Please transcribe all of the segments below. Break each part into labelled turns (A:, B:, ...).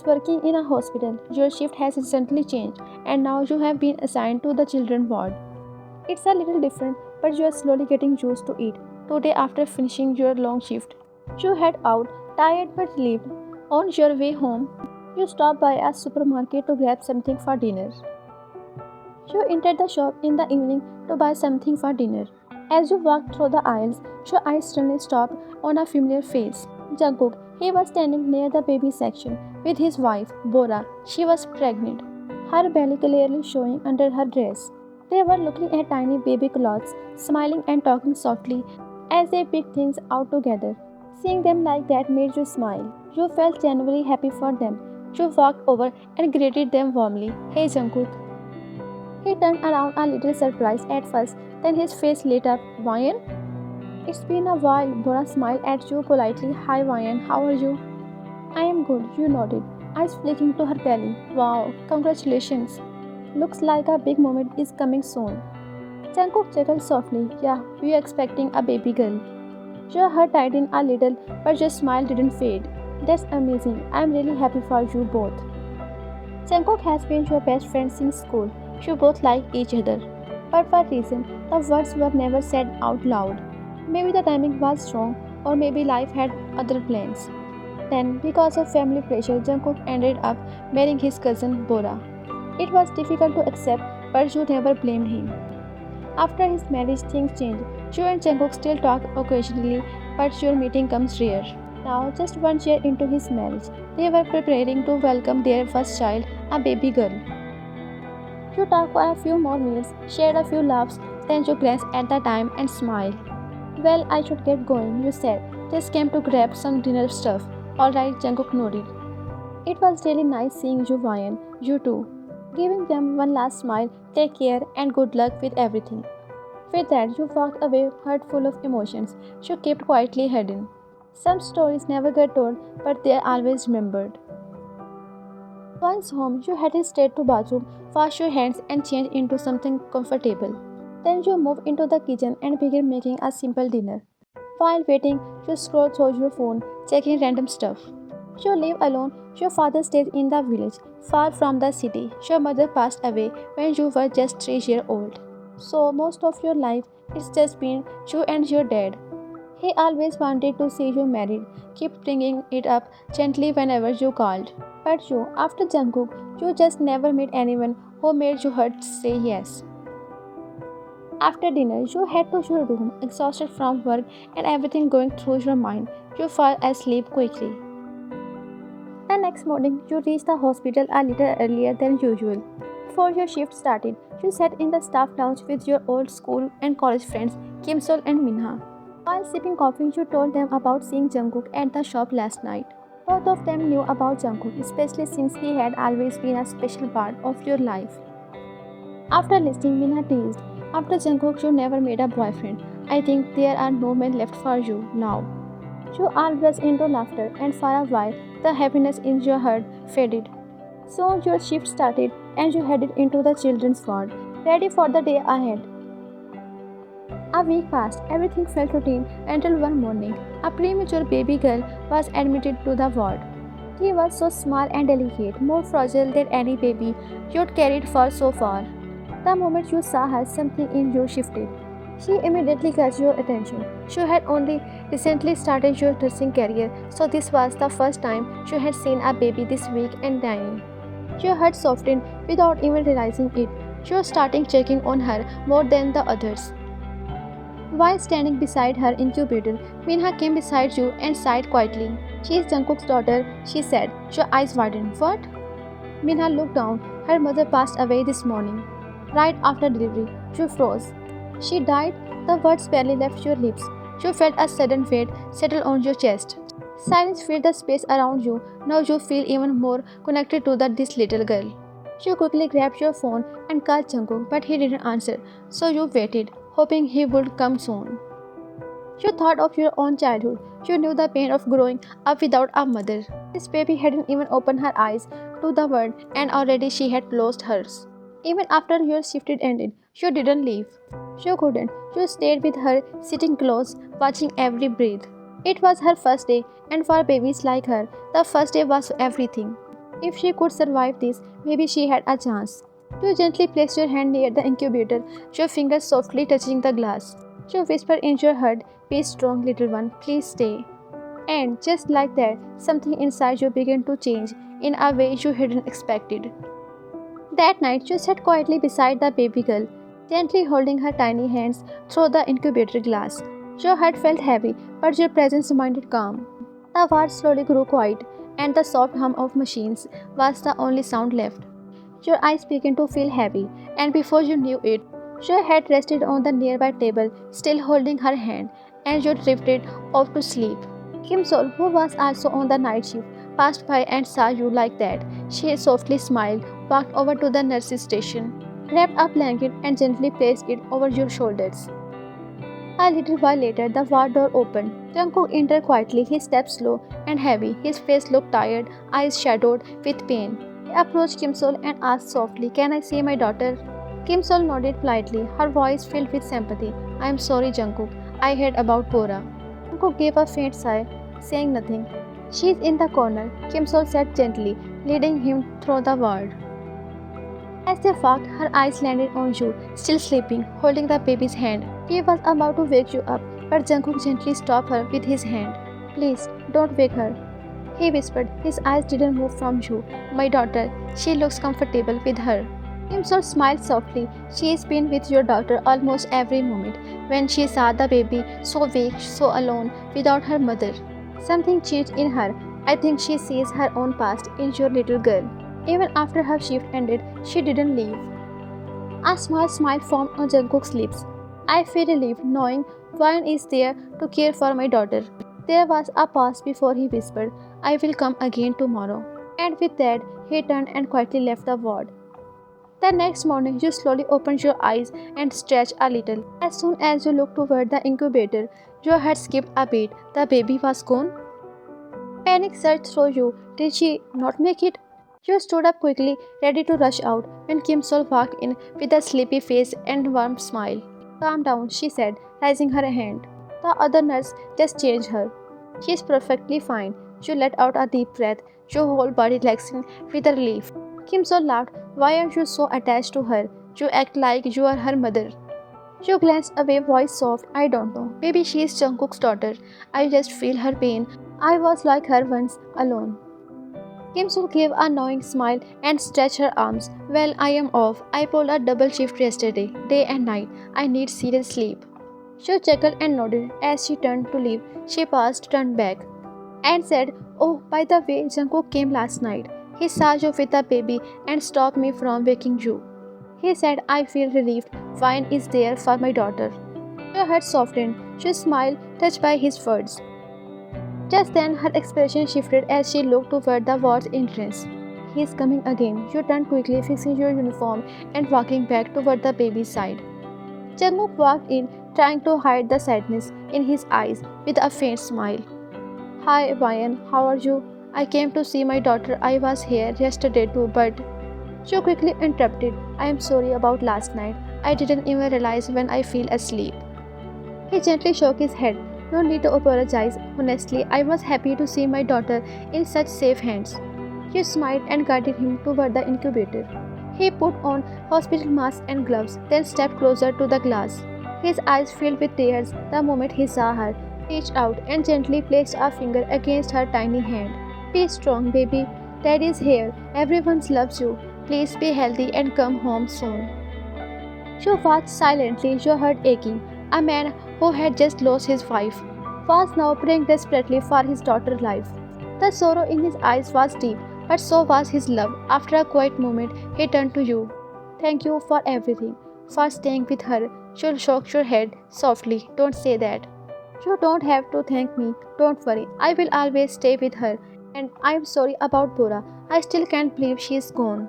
A: Once working in a hospital, your shift has instantly changed and now you have been assigned to the children ward. It's a little different, but you are slowly getting used to it. Today, after finishing your long shift, you head out, tired but relieved. On your way home, you stop by a supermarket to grab something for dinner. You enter the shop in the evening to buy something for dinner. As you walk through the aisles, your eyes suddenly stop on a familiar face. Jungkook. He was standing near the baby section with his wife, Bora. She was pregnant, her belly clearly showing under her dress. They were looking at tiny baby clothes, smiling and talking softly as they picked things out together. Seeing them like that made you smile. You felt genuinely happy for them. You walked over and greeted them warmly. Hey Jungkook. He turned around a little surprised at first, then his face lit up. Ryan? It's been a while. Bora smiled at you politely. Hi Ryan, how are you? I am good, you nodded, eyes flicking to her belly. Wow, congratulations. Looks like a big moment is coming soon. Jungkook chuckled softly. Yeah, we are expecting a baby girl. Your heart tightened a little, but your smile didn't fade. That's amazing. I'm really happy for you both. Jungkook has been your best friend since school. You both like each other. But for reason, the words were never said out loud. Maybe the timing was wrong, or maybe life had other plans. Then, because of family pressure, Jungkook ended up marrying his cousin Bora. It was difficult to accept, but you never blamed him. After his marriage, things changed. You and Jungkook still talk occasionally, but your meeting comes rare. Now, just 1 year into his marriage, they were preparing to welcome their first child, a baby girl. You talked for a few more minutes, shared a few laughs, then you glanced at the time and smiled. Well, I should get going, you said. Just came to grab some dinner stuff. Alright, Jungkook nodded. It was really nice seeing you, Ryan. You too. Giving them one last smile, take care and good luck with everything. With that, you walked away, heart full of emotions. You kept quietly hidden. Some stories never get told, but they are always remembered. Once home, you headed straight to bathroom, wash your hands and change into something comfortable. Then you move into the kitchen and begin making a simple dinner. While waiting, you scroll through your phone, checking random stuff. You live alone. Your father stays in the village, far from the city. Your mother passed away when you were just 3 years old. So most of your life, it's just been you and your dad. He always wanted to see you married, keep bringing it up gently whenever you called. But you, after Jungkook, you just never met anyone who made your heart say yes. After dinner, you head to your room, exhausted from work and everything going through your mind. You fall asleep quickly. The next morning, you reach the hospital a little earlier than usual. Before your shift started, you sat in the staff lounge with your old school and college friends, Kim Sol and Minha. While sipping coffee, you told them about seeing Jungkook at the shop last night. Both of them knew about Jungkook, especially since he had always been a special part of your life. After listening, Minha teased, after Jungkook, you never made a boyfriend. I think there are no men left for you now. You all burst into laughter, and for a while, the happiness in your heart faded. Soon your shift started, and you headed into the children's ward, ready for the day ahead. A week passed, everything felt routine until one morning, a premature baby girl was admitted to the ward. She was so small and delicate, more fragile than any baby you'd carried for so far. The moment you saw her, something in you shifted. She immediately got your attention. She had only recently started your nursing career, so this was the first time she had seen a baby this weak and dying. Your heart softened without even realizing it. You started checking on her more than the others. While standing beside her incubator, Minha came beside you and sighed quietly. She is Jungkook's daughter, she said. Your eyes widened. What? Minha looked down. Her mother passed away this morning. Right after delivery, you froze. She died, the words barely left your lips. You felt a sudden weight settle on your chest. Silence filled the space around you. Now you feel even more connected to this little girl. You quickly grabbed your phone and called Jungkook, but he didn't answer, so you waited, hoping he would come soon. You thought of your own childhood. You knew the pain of growing up without a mother. This baby hadn't even opened her eyes to the world, and already she had closed hers. Even after your shift ended, you didn't leave. You couldn't. You stayed with her, sitting close, watching every breath. It was her first day, and for babies like her, the first day was everything. If she could survive this, maybe she had a chance. You gently place your hand near the incubator, your fingers softly touching the glass. You whisper in your heart, "Be strong, little one, please stay." And just like that, something inside you began to change in a way you hadn't expected. That night, you sat quietly beside the baby girl, gently holding her tiny hands through the incubator glass. Your heart felt heavy, but your presence reminded calm. The ward slowly grew quiet, and the soft hum of machines was the only sound left. Your eyes began to feel heavy, and before you knew it, your head rested on the nearby table, still holding her hand, and you drifted off to sleep. Kim Sol, who was also on the night shift, passed by and saw you like that. She softly smiled, walked over to the nurse's station, wrapped a blanket, and gently placed it over your shoulders. A little while later, the ward door opened. Jungkook entered quietly, his steps slow and heavy. His face looked tired, eyes shadowed with pain. He approached Kim Sol and asked softly, "Can I see my daughter?" Kim Sol nodded politely, her voice filled with sympathy. "I am sorry, Jungkook. I heard about Bora." Jungkook gave a faint sigh, saying nothing. "She's in the corner," Kim Sol said gently, leading him through the ward. As they walked, her eyes landed on you, still sleeping, holding the baby's hand. He was about to wake you up, but Jungkook gently stopped her with his hand. "Please, don't wake her," he whispered. His eyes didn't move from you. "My daughter, she looks comfortable with her." Kim Sol smiled softly. "She's been with your daughter almost every moment. When she saw the baby, so weak, so alone, without her mother, something changed in her. I think she sees her own past in your little girl." Even after her shift ended, she didn't leave. A small smile formed on Jungkook's lips. "I feel relieved knowing Ryan is there to care for my daughter." There was a pause before he whispered, "I will come again tomorrow." And with that, he turned and quietly left the ward. The next morning, you slowly opened your eyes and stretched a little. As soon as you looked toward the incubator, your heart skipped a beat. The baby was gone. Panic surged through you. Did she not make it? You stood up quickly, ready to rush out, when Kim Sol walked in with a sleepy face and warm smile. "Calm down," she said, raising her hand. "The other nurse just changed her. She's perfectly fine." You let out a deep breath, your whole body relaxing with relief. Kim Sol laughed. "Why are you so attached to her? You act like you are her mother." You glanced away, voice soft. "I don't know. Maybe she is Jungkook's daughter. I just feel her pain. I was like her once, alone." Kim Sol gave a knowing smile and stretched her arms. "Well, I am off. I pulled a double shift yesterday, day and night. I need serious sleep." She chuckled and nodded. As she turned to leave, she paused, turned back, and said, "Oh, by the way, Jungkook came last night. He saw you with the baby and stopped me from waking you. He said, 'I feel relieved. Wine is there for my daughter.'" Her heart softened. She smiled, touched by his words. Just then, her expression shifted as she looked toward the ward's entrance. "He is coming again." You turned quickly, fixing your uniform and walking back toward the baby's side. Jungkook walked in, trying to hide the sadness in his eyes with a faint smile. "Hi, Ryan. How are you? I came to see my daughter. I was here yesterday too, but..." She quickly interrupted. "I am sorry about last night. I didn't even realize when I fell asleep." He gently shook his head. "No need to apologize. Honestly, I was happy to see my daughter in such safe hands." You smiled and guided him toward the incubator. He put on hospital mask and gloves, then stepped closer to the glass. His eyes filled with tears the moment he saw her, reached out and gently placed a finger against her tiny hand. "Be strong, baby. Dad is here. Everyone loves you. Please be healthy and come home soon." She watched silently, your heart aching. A man who had just lost his wife was now praying desperately for his daughter's life. The sorrow in his eyes was deep, but so was his love. After a quiet moment, he turned to you. "Thank you for everything, for staying with her." You shook your head softly. "Don't say that. You don't have to thank me. Don't worry. I will always stay with her. And I am sorry about Bora. I still can't believe she is gone."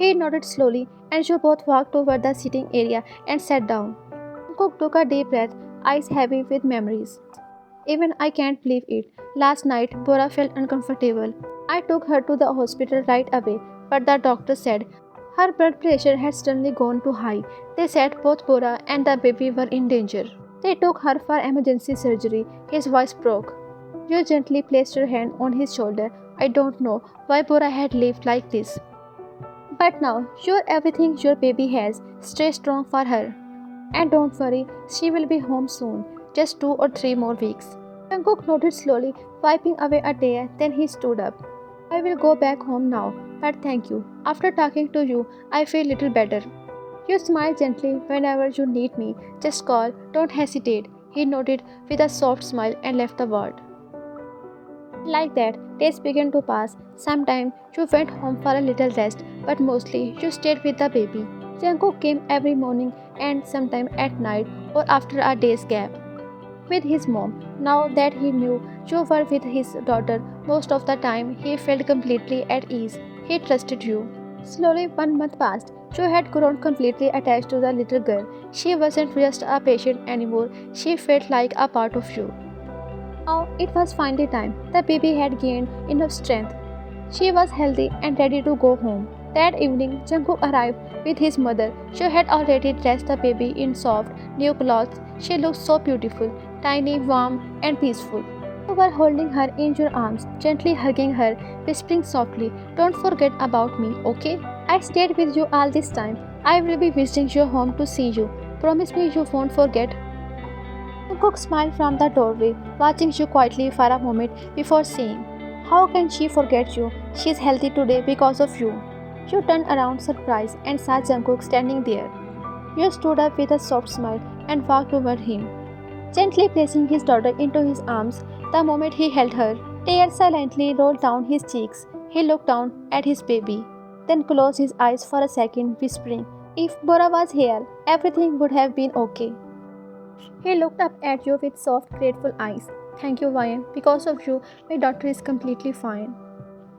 A: He nodded slowly, and you both walked toward the sitting area and sat down. Jungkook took a deep breath, eyes heavy with memories. "Even I can't believe it. Last night, Bora felt uncomfortable. I took her to the hospital right away, but the doctor said her blood pressure had suddenly gone too high. They said both Bora and the baby were in danger. They took her for emergency surgery." His voice broke. You gently placed your hand on his shoulder. I don't know why Bora had lived like this. But now, you're everything your baby has. Stay strong for her. And don't worry, she will be home soon. Just 2 or 3 more weeks. Jungkook nodded slowly, wiping away a tear. Then he stood up. I will go back home now, but thank you. After talking to you, I feel little better. You smile gently whenever you need me. Just call, don't hesitate. He nodded with a soft smile and left the ward. Like that, days began to pass. Sometimes you went home for a little rest, but mostly you stayed with the baby. Jungkook came every morning and sometime at night or after a day's gap. With his mom, now that he knew you were with his daughter most of the time, he felt completely at ease. He trusted you. Slowly, 1 month passed. Jo had grown completely attached to the little girl. She wasn't just a patient anymore, she felt like a part of you. Now it was finally time. The baby had gained enough strength. She was healthy and ready to go home. That evening, Jungkook arrived with his mother. She had already dressed the baby in soft, new clothes. She looked so beautiful, tiny, warm, and peaceful. You were holding her in your arms, gently hugging her, whispering softly, "Don't forget about me, okay? I stayed with you all this time. I will be visiting your home to see you. Promise me you won't forget." Jungkook smiled from the doorway, watching you quietly for a moment before saying, "How can she forget you? She is healthy today because of you." You turned around surprised and saw Jungkook standing there. You stood up with a soft smile and walked toward him, gently placing his daughter into his arms. The moment he held her, tears silently rolled down his cheeks. He looked down at his baby, then closed his eyes for a second, whispering, "If Bora was here, everything would have been okay." He looked up at you with soft, grateful eyes. "Thank you, Ryan. Because of you, my daughter is completely fine."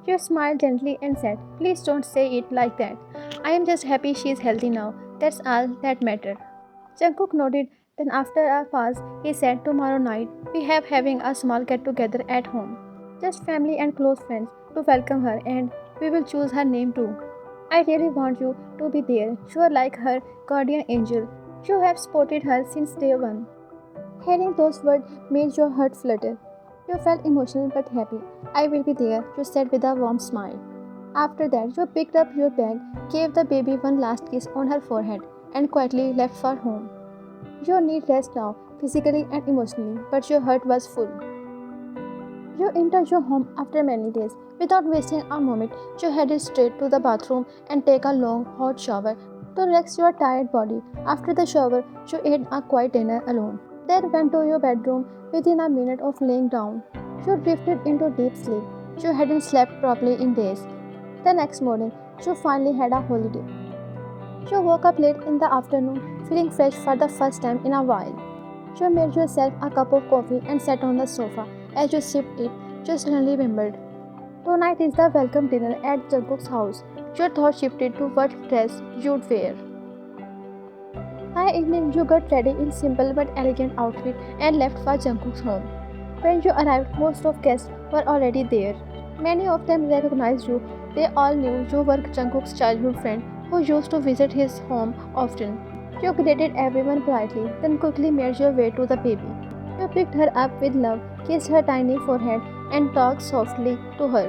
A: You smiled gently and said, "Please don't say it like that. I am just happy she is healthy now. That's all that matters." Jungkook nodded. Then after a pause, he said, "Tomorrow night, we have having a small get-together at home. Just family and close friends to welcome her, and we will choose her name too. I really want you to be there. You are like her guardian angel. You have supported her since day one." Hearing those words made your heart flutter. You felt emotional but happy. "I will be there," you said with a warm smile. After that, you picked up your bag, gave the baby one last kiss on her forehead, and quietly left for home. You need rest now, physically and emotionally, but your heart was full. You entered your home after many days. Without wasting a moment, you headed straight to the bathroom and take a long, hot shower to relax your tired body. After the shower, you ate a quiet dinner alone. Then went to your bedroom. Within a minute of laying down, you drifted into deep sleep. You hadn't slept properly in days. The next morning, you finally had a holiday. You woke up late in the afternoon, feeling fresh for the first time in a while. You made yourself a cup of coffee and sat on the sofa. As you sipped it, you suddenly remembered. Tonight is the welcome dinner at Jungkook's house. Your thoughts shifted to what dress you'd wear. By evening, you got ready in simple but elegant outfit and left for Jungkook's home. When you arrived, most of guests were already there. Many of them recognized you. They all knew you were Jungkook's childhood friend who used to visit his home often. You greeted everyone politely, then quickly made your way to the baby. You picked her up with love, kissed her tiny forehead, and talked softly to her.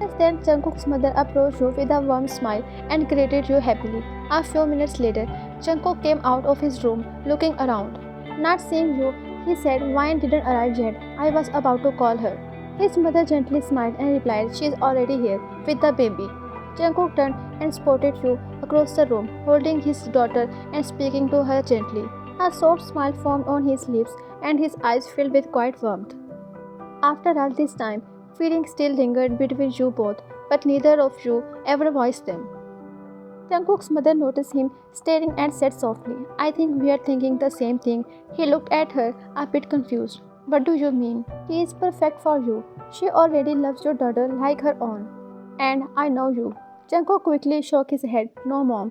A: Just then, Jungkook's mother approached you with a warm smile and greeted you happily. A few minutes later, Jungkook came out of his room, looking around. Not seeing you, he said, "Ryan didn't arrive yet. I was about to call her." His mother gently smiled and replied, "She is already here, with the baby." Jungkook turned and spotted you across the room, holding his daughter and speaking to her gently. A soft smile formed on his lips, and his eyes filled with quiet warmth. After all this time, feelings still lingered between you both, but neither of you ever voiced them. Jungkook's mother noticed him staring and said softly, "I think we are thinking the same thing." He looked at her, a bit confused. "What do you mean?" "She is perfect for you. She already loves your daughter like her own. And I know you." Jungkook quickly shook his head. "No, Mom.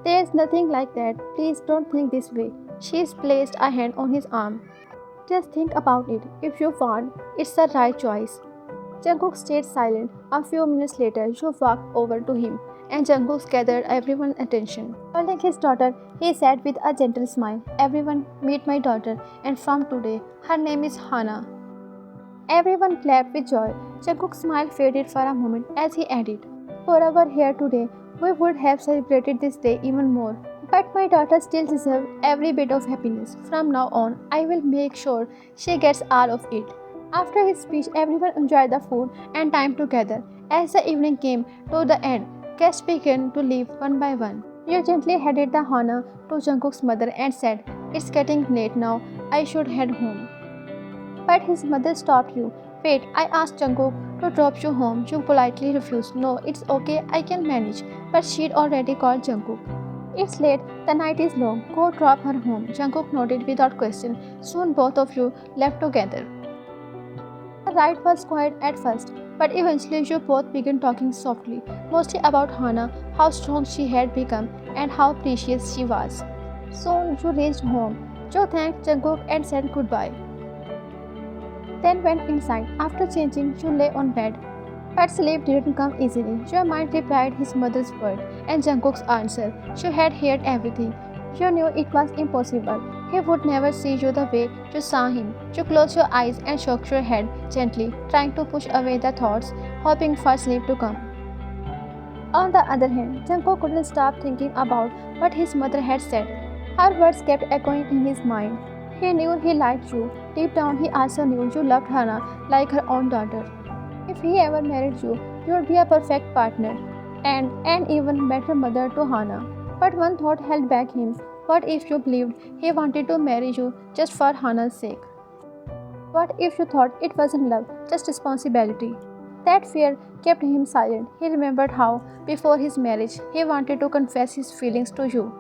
A: There's nothing like that. Please don't think this way." She placed a hand on his arm. "Just think about it. If you want, it's the right choice." Jungkook stayed silent. A few minutes later, you walked over to him, and Jungkook gathered everyone's attention. Holding his daughter, he said with a gentle smile, "Everyone, meet my daughter, and from today, her name is Hana." Everyone clapped with joy. Jungkook's smile faded for a moment as he added, "For our here today, we would have celebrated this day even more. But my daughter still deserves every bit of happiness. From now on, I will make sure she gets all of it." After his speech, everyone enjoyed the food and time together. As the evening came to the end, guests began to leave one by one. Yo gently handed the Hana to Jungkook's mother and said, "It's getting late now, I should head home." But his mother stopped you. "Wait, I asked Jungkook to drop you home." You politely refused. "No, it's okay, I can manage." But she'd already called Jungkook. "It's late, the night is long, go drop her home." Jungkook nodded without question. Soon both of you left together. The ride was quiet at first, but eventually you both began talking softly, mostly about Hana, how strong she had become, and how precious she was. Soon you reached home. Jo thanked Jungkook and said goodbye. Then went inside. After changing, you lay on bed. But sleep didn't come easily. Your mind replied his mother's word and Jungkook's answer. You had heard everything. You knew it was impossible. He would never see you the way you saw him. You closed your eyes and shook your head gently, trying to push away the thoughts, hoping for sleep to come. On the other hand, Jungkook couldn't stop thinking about what his mother had said. Her words kept echoing in his mind. He knew he liked you. Deep down, he also knew you loved Hana like her own daughter. If he ever married you, you would be a perfect partner and an even better mother to Hana. But one thought held back him. What if you believed he wanted to marry you just for Hana's sake? What if you thought it wasn't love, just responsibility? That fear kept him silent. He remembered how, before his marriage, he wanted to confess his feelings to you.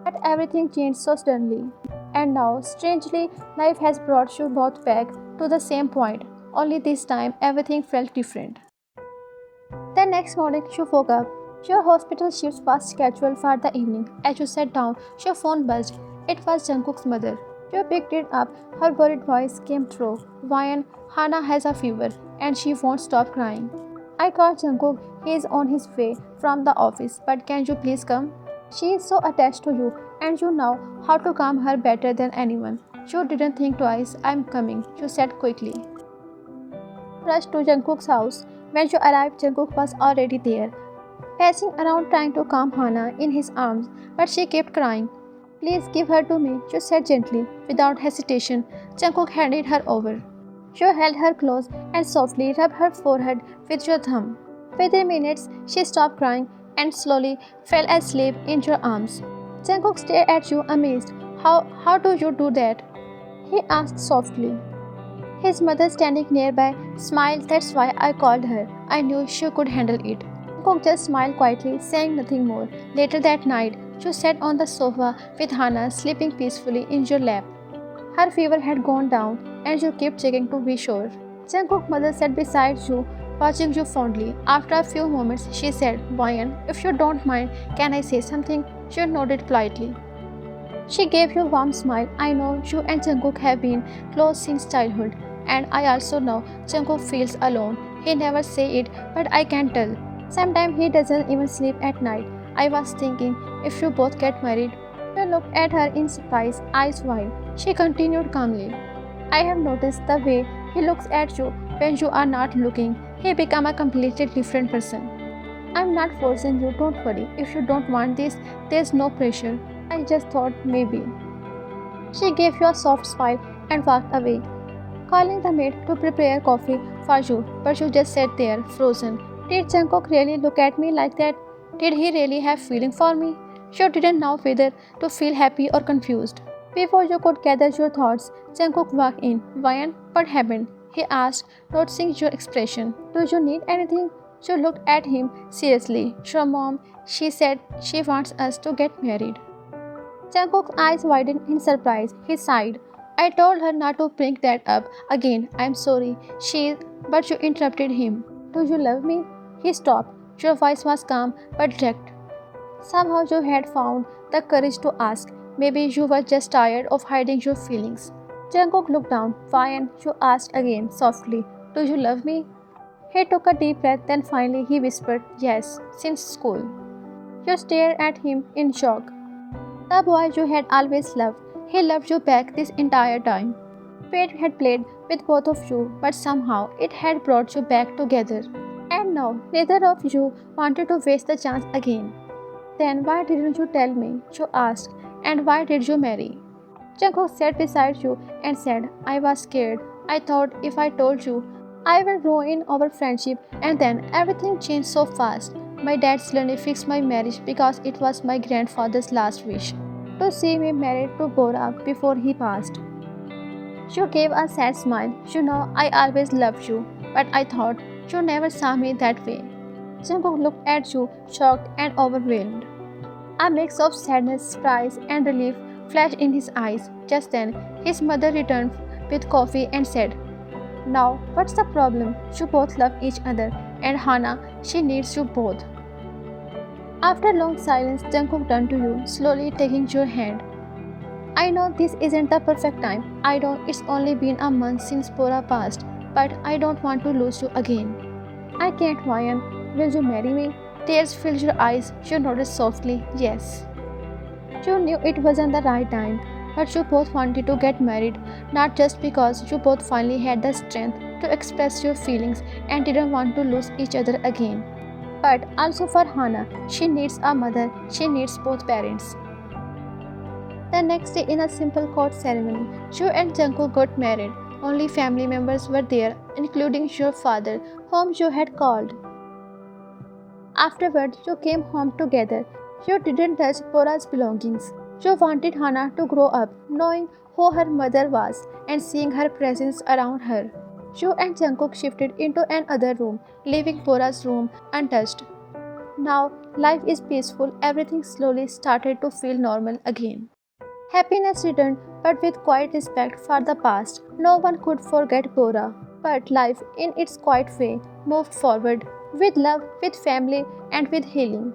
A: But everything changed so suddenly. And now, strangely, life has brought you both back to the same point. Only this time, everything felt different. The next morning, you woke up. Your hospital shift was scheduled for the evening. As you sat down, your phone buzzed. It was Jungkook's mother. You picked it up. Her worried voice came through. "Ryan, Hana has a fever and she won't stop crying. I called Jungkook. He is on his way from the office, but can you please come? She is so attached to you and you know how to calm her better than anyone." You didn't think twice. "I'm coming," you said quickly. Rushed to Jungkook's house. When you arrived, Jungkook was already there, pacing around trying to calm Hana in his arms, but she kept crying. "Please give her to me," you said gently. Without hesitation, Jungkook handed her over. You held her close and softly rubbed her forehead with your thumb. Within minutes, she stopped crying and slowly fell asleep in your arms. Jungkook stared at you amazed. How do you do that?" he asked softly. His mother, standing nearby, smiled. "That's why I called her. I knew she could handle it." Jungkook just smiled quietly, saying nothing more. Later that night, you sat on the sofa with Hana sleeping peacefully in your lap. Her fever had gone down and you kept checking to be sure. Jungkook's mother sat beside you, watching you fondly. After a few moments, she said, "Ryan, if you don't mind, can I say something?" You nodded politely. She gave you a warm smile. "I know you and Jungkook have been close since childhood. And I also know Jungkook feels alone. He never say it, but I can tell. Sometimes he doesn't even sleep at night. I was thinking, if you both get married." You looked at her in surprise, eyes wide. She continued calmly. "I have noticed the way he looks at you when you are not looking. He become a completely different person. I'm not forcing you, don't worry. If you don't want this, there's no pressure. I just thought maybe." She gave you a soft smile and walked away, calling the maid to prepare coffee for you, but you just sat there, frozen. Did Jungkook really look at me like that? Did he really have feeling for me? You didn't know whether to feel happy or confused. Before you could gather your thoughts, Jungkook walked in. "Ryan, what happened?" he asked, noticing your expression. "Do you need anything?" You looked at him seriously. "Your mom, she said she wants us to get married." Jungkook's eyes widened in surprise. He sighed. "I told her not to bring that up again. I'm sorry. But you interrupted him. "Do you love me?" He stopped. Your voice was calm but direct. Somehow you had found the courage to ask. Maybe you were just tired of hiding your feelings. Jungkook looked down. "Ryan," you asked again, softly. "Do you love me?" He took a deep breath, then finally he whispered, "Yes, since school." You stared at him in shock. The boy you had always loved. He loved you back this entire time. Fate had played with both of you, but somehow it had brought you back together. And now neither of you wanted to waste the chance again. Then why didn't you tell me? You asked. And why did you marry? Jungkook sat beside you and said, I was scared. I thought if I told you, I will ruin our friendship, and then everything changed so fast. My dad suddenly fixed my marriage because it was my grandfather's last wish to see me married to Bora before he passed. You gave a sad smile. You know, I always loved you, but I thought you never saw me that way. Jungkook looked at you, shocked and overwhelmed. A mix of sadness, surprise, and relief flashed in his eyes. Just then, his mother returned with coffee and said, Now, what's the problem? You both love each other, and Hana, she needs you both. After a long silence, Jungkook turned to you, slowly taking your hand. I know this isn't the perfect time. I know it's only been a month since Bora passed, but I don't want to lose you again. I can't, Ryan. Will you marry me? Tears filled your eyes. You nodded softly, yes. You knew it wasn't the right time, but you both wanted to get married, not just because you both finally had the strength to express your feelings and didn't want to lose each other again, but also for Hana. She needs a mother, she needs both parents. The next day, in a simple court ceremony, Ju and Jungkook got married. Only family members were there, including your father, whom you had called. Afterward, you came home together. You didn't touch Bora's belongings. You wanted Hana to grow up, knowing who her mother was and seeing her presence around her. You and Jungkook shifted into another room, leaving Bora's room untouched. Now, life is peaceful, everything slowly started to feel normal again. Happiness returned, but with quiet respect for the past. No one could forget Bora, but life, in its quiet way, moved forward with love, with family, and with healing.